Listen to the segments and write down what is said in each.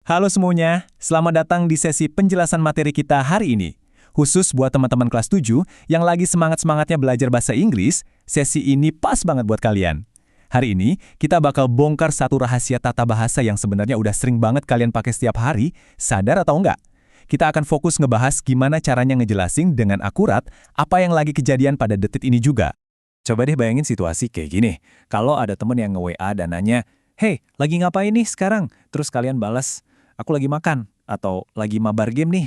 Halo semuanya, selamat datang di sesi penjelasan materi kita hari ini. Khusus buat teman-teman kelas 7 yang lagi semangat-semangatnya belajar bahasa Inggris, sesi ini pas banget buat kalian. Hari ini, kita bakal bongkar satu rahasia tata bahasa yang sebenarnya udah sering banget kalian pakai setiap hari, sadar atau enggak? Kita akan fokus ngebahas gimana caranya ngejelasin dengan akurat apa yang lagi kejadian pada detik ini juga. Coba deh bayangin situasi kayak gini. Kalau ada temen yang nge-WA dan nanya, "Hey, lagi ngapain nih sekarang?" Terus kalian balas, "Aku lagi makan," atau "lagi mabar game nih."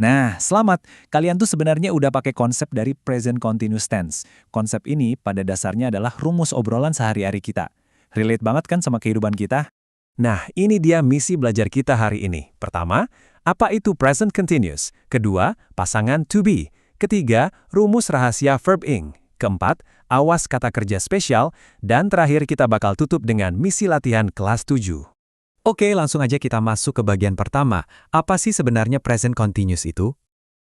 Nah, selamat. Kalian tuh sebenarnya udah pakai konsep dari present continuous tense. Konsep ini pada dasarnya adalah rumus obrolan sehari-hari kita. Relate banget kan sama kehidupan kita? Nah, ini dia misi belajar kita hari ini. Pertama, apa itu present continuous? Kedua, pasangan to be. Ketiga, rumus rahasia verb ing. Keempat, awas kata kerja spesial. Dan terakhir kita bakal tutup dengan misi latihan kelas 7. Oke, langsung aja kita masuk ke bagian pertama. Apa sih sebenarnya present continuous itu?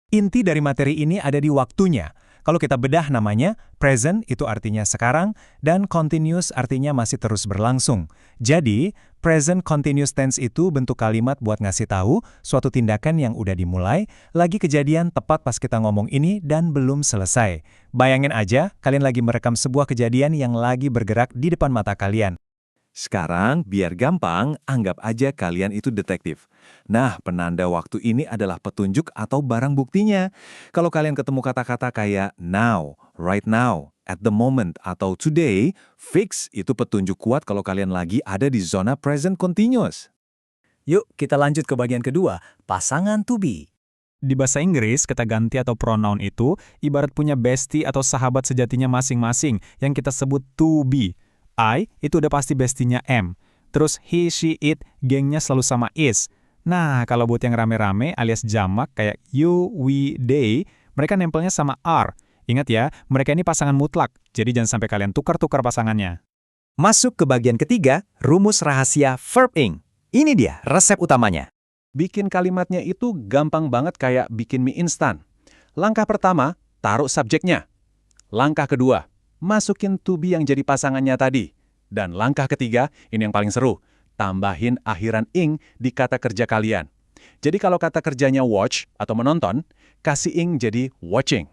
Inti dari materi ini ada di waktunya. Kalau kita bedah namanya, present itu artinya sekarang, dan continuous artinya masih terus berlangsung. Jadi, present continuous tense itu bentuk kalimat buat ngasih tahu suatu tindakan yang udah dimulai, lagi kejadian tepat pas kita ngomong ini dan belum selesai. Bayangin aja, kalian lagi merekam sebuah kejadian yang lagi bergerak di depan mata kalian. Sekarang, biar gampang, anggap aja kalian itu detektif. Nah, penanda waktu ini adalah petunjuk atau barang buktinya. Kalau kalian ketemu kata-kata kayak now, right now, at the moment, atau today, fix itu petunjuk kuat kalau kalian lagi ada di zona present continuous. Yuk, kita lanjut ke bagian kedua, pasangan to be. Di bahasa Inggris, kata ganti atau pronoun itu ibarat punya bestie atau sahabat sejatinya masing-masing yang kita sebut to be. I, itu udah pasti bestinya M. Terus he, she, it, gengnya selalu sama is. Nah, kalau buat yang rame-rame alias jamak kayak you, we, they, mereka nempelnya sama are. Ingat ya, mereka ini pasangan mutlak, jadi jangan sampai kalian tukar-tukar pasangannya. Masuk ke bagian ketiga, rumus rahasia verb ing. Ini dia resep utamanya. Bikin kalimatnya itu gampang banget kayak bikin mie instan. Langkah pertama, taruh subjeknya. Langkah kedua, masukin to be yang jadi pasangannya tadi. Dan langkah ketiga, ini yang paling seru, tambahin akhiran ing di kata kerja kalian. Jadi kalau kata kerjanya watch atau menonton, kasih ing jadi watching.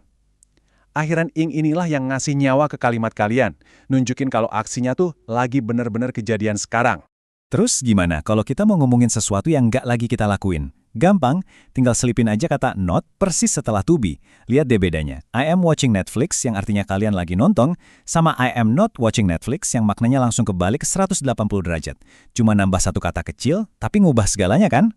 Akhiran ing inilah yang ngasih nyawa ke kalimat kalian, nunjukin kalau aksinya tuh lagi bener-bener kejadian sekarang. Terus gimana kalau kita mau ngomongin sesuatu yang nggak lagi kita lakuin? Gampang, tinggal selipin aja kata not persis setelah to be. Lihat deh bedanya. I am watching Netflix yang artinya kalian lagi nonton, sama I am not watching Netflix yang maknanya langsung kebalik 180 derajat. Cuma nambah satu kata kecil, tapi ngubah segalanya kan?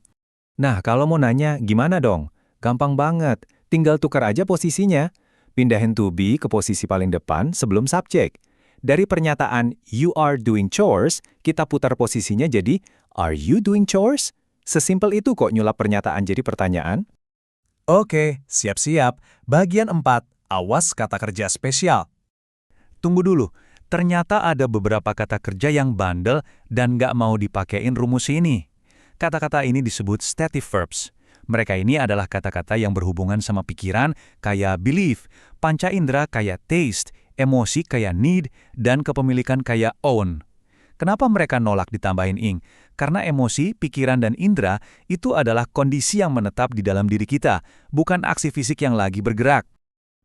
Nah, kalau mau nanya, gimana dong? Gampang banget, tinggal tukar aja posisinya. Pindahin to be ke posisi paling depan sebelum subjek. Dari pernyataan you are doing chores, kita putar posisinya jadi are you doing chores? Sesimpel itu kok nyulap pernyataan jadi pertanyaan. Oke, siap-siap. Bagian 4, awas kata kerja spesial. Tunggu dulu, ternyata ada beberapa kata kerja yang bandel dan nggak mau dipakein rumus ini. Kata-kata ini disebut stative verbs. Mereka ini adalah kata-kata yang berhubungan sama pikiran kayak believe, panca indera kayak taste, emosi kayak need, dan kepemilikan kayak own. Kenapa mereka nolak ditambahin ing? Karena emosi, pikiran, dan indera itu adalah kondisi yang menetap di dalam diri kita, bukan aksi fisik yang lagi bergerak.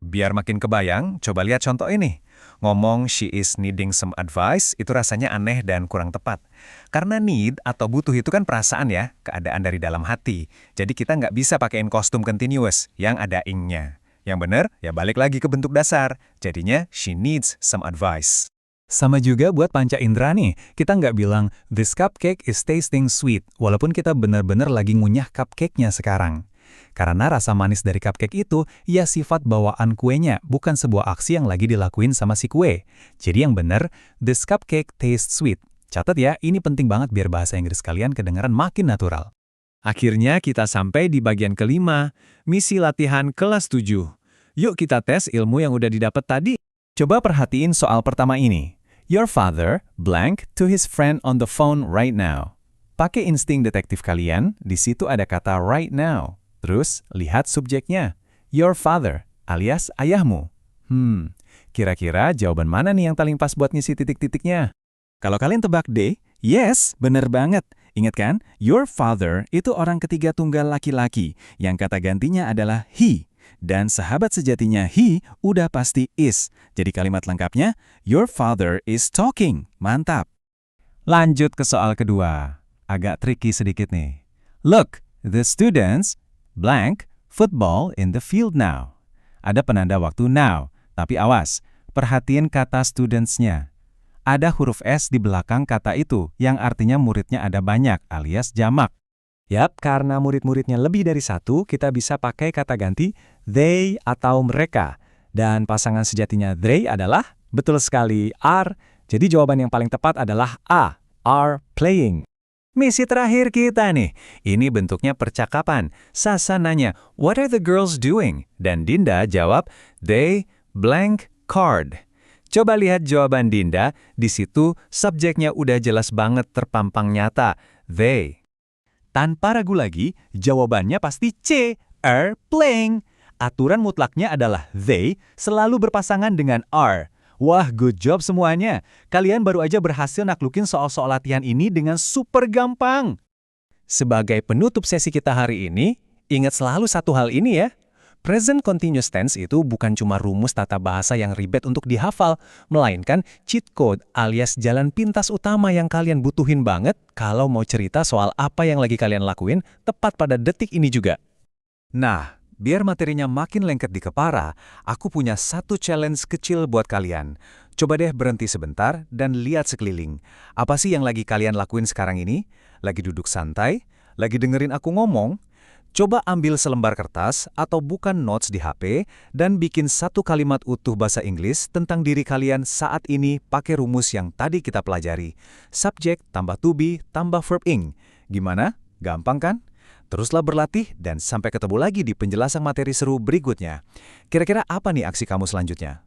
Biar makin kebayang, coba lihat contoh ini. Ngomong she is needing some advice itu rasanya aneh dan kurang tepat. Karena need atau butuh itu kan perasaan ya, keadaan dari dalam hati. Jadi kita nggak bisa pakein kostum continuous yang ada ing-nya. Yang benar, ya balik lagi ke bentuk dasar. Jadinya she needs some advice. Sama juga buat panca indera nih, kita nggak bilang, this cupcake is tasting sweet, walaupun kita benar-benar lagi ngunyah cupcake-nya sekarang. Karena rasa manis dari cupcake itu, ya sifat bawaan kuenya, bukan sebuah aksi yang lagi dilakuin sama si kue. Jadi yang benar, this cupcake tastes sweet. Catat ya, ini penting banget biar bahasa Inggris kalian kedengaran makin natural. Akhirnya kita sampai di bagian kelima, misi latihan kelas 7. Yuk kita tes ilmu yang udah didapat tadi. Coba perhatiin soal pertama ini. Your father blank to his friend on the phone right now. Pakai insting detektif kalian, di situ ada kata right now. Terus lihat subjeknya. Your father alias ayahmu. Kira-kira jawaban mana nih yang paling pas buat ngisi titik-titiknya? Kalau kalian tebak D, yes, bener banget. Ingat kan? Your father itu orang ketiga tunggal laki-laki, yang kata gantinya adalah he. Dan sahabat sejatinya he udah pasti is. Jadi kalimat lengkapnya, your father is talking. Mantap. Lanjut ke soal kedua. Agak tricky sedikit nih. Look, the students blank football in the field now. Ada penanda waktu now, tapi awas, perhatiin kata studentsnya. Ada huruf S di belakang kata itu, yang artinya muridnya ada banyak, alias jamak. Yap, karena murid-muridnya lebih dari satu, kita bisa pakai kata ganti they atau mereka. Dan pasangan sejatinya they adalah, betul sekali, are. Jadi jawaban yang paling tepat adalah A, are playing. Misi terakhir kita nih, ini bentuknya percakapan. Sasa nanya, what are the girls doing? Dan Dinda jawab, they blank card. Coba lihat jawaban Dinda, di situ subjeknya udah jelas banget terpampang nyata, they. Tanpa ragu lagi, jawabannya pasti C, are playing. Aturan mutlaknya adalah they selalu berpasangan dengan are. Wah, good job semuanya. Kalian baru aja berhasil naklukin soal-soal latihan ini dengan super gampang. Sebagai penutup sesi kita hari ini, ingat selalu satu hal ini ya. Present continuous tense itu bukan cuma rumus tata bahasa yang ribet untuk dihafal, melainkan cheat code alias jalan pintas utama yang kalian butuhin banget kalau mau cerita soal apa yang lagi kalian lakuin tepat pada detik ini juga. Nah, biar materinya makin lengket di kepala, aku punya satu challenge kecil buat kalian. Coba deh berhenti sebentar dan lihat sekeliling. Apa sih yang lagi kalian lakuin sekarang ini? Lagi duduk santai? Lagi dengerin aku ngomong? Coba ambil selembar kertas atau bukan notes di HP dan bikin satu kalimat utuh bahasa Inggris tentang diri kalian saat ini pakai rumus yang tadi kita pelajari. Subject tambah to be tambah verb ing. Gimana? Gampang kan? Teruslah berlatih dan sampai ketemu lagi di penjelasan materi seru berikutnya. Kira-kira apa nih aksi kamu selanjutnya?